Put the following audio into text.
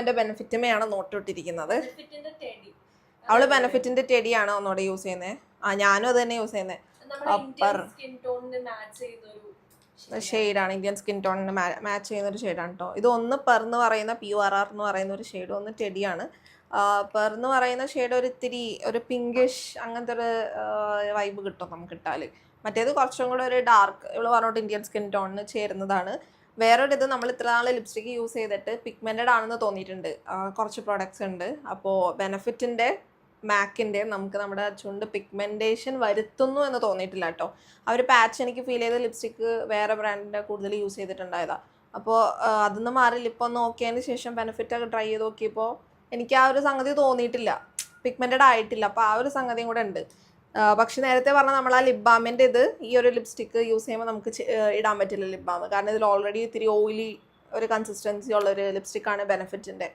ലിബാമിന്റെ ബെനിഫിറ്റുമെയാണ് നോട്ടിട്ടിരിക്കുന്നത്. അവള് ബെനിഫിറ്റിന്റെ ടെഡിയാണ് ഒന്നുകൂടെ യൂസ് ചെയ്യുന്നത്. ഞാനും അത് തന്നെ യൂസ് ചെയ്യുന്നത്. ഷെയ്ഡാണ്, ഇന്ത്യൻ സ്കിൻ ടോണിന് മാച്ച് ചെയ്യുന്ന ഒരു ഷെയ്ഡാണ് കേട്ടോ. ഇത് ഒന്ന് പെർ എന്ന് പറയുന്ന PURR എന്ന് പറയുന്ന ഒരു ഷെയ്ഡ്, ഒന്ന് ടെഡിയാണ്. പെർ എന്ന് പറയുന്ന ഷെയ്ഡ് ഒരു ഇത്തിരി ഒരു പിങ്കിഷ് അങ്ങനത്തെ ഒരു വൈബ് കിട്ടും നമുക്ക് ഇട്ടാല്. മറ്റേത് കുറച്ചും കൂടെ ഒരു ഡാർക്ക്, ഇവള് പറഞ്ഞോട്ട് ഇന്ത്യൻ സ്കിൻ ടോണിന് ചേരുന്നതാണ്. വേറൊരിത് നമ്മൾ ഇത്ര നാൾ ലിപ്സ്റ്റിക്ക് യൂസ് ചെയ്തിട്ട് പിഗ്മെൻറ്റഡ് ആണെന്ന് തോന്നിയിട്ടുണ്ട് കുറച്ച് പ്രോഡക്ട്സ് ഉണ്ട്. അപ്പോൾ ബെനഫിറ്റിൻ്റെ മാക്കിൻ്റെ നമുക്ക് നമ്മുടെ ചുണ്ട് പിഗ്മെൻറ്റേഷൻ വരുത്തുന്നു എന്ന് തോന്നിയിട്ടില്ല കേട്ടോ. ആ ഒരു പാച്ച് എനിക്ക് ഫീൽ ചെയ്ത ലിപ്സ്റ്റിക്ക് വേറെ ബ്രാൻഡിൻ്റെ കൂടുതൽ യൂസ് ചെയ്തിട്ടുണ്ടായതാണ്. അപ്പോൾ അതൊന്ന് മാറി ലിപ്പൊന്ന് നോക്കിയതിന് ശേഷം ബെനഫിറ്റൊക്കെ ട്രൈ ചെയ്ത് നോക്കിയപ്പോൾ എനിക്ക് ആ ഒരു സംഗതി തോന്നിയിട്ടില്ല, പിഗ്മെൻറ്റഡ് ആയിട്ടില്ല. അപ്പോൾ ആ ഒരു സംഗതിയും കൂടെ ഉണ്ട്. പക്ഷെ നേരത്തെ പറഞ്ഞാൽ നമ്മൾ ആ ലിപ് ബാമിൻ്റെ ഇത് ഈ ഒരു ലിപ്സ്റ്റിക്ക് യൂസ് ചെയ്യുമ്പോൾ നമുക്ക് ഇടാൻ പറ്റില്ല ലിപ് ബാം, കാരണം ഇതിൽ ഓൾറെഡി ഇത്തിരി ഓയിലി ഒരു കൺസിസ്റ്റൻസി ഉള്ളൊരു ലിപ്സ്റ്റിക്കാണ് ബെനഫിറ്റിൻ്റെ.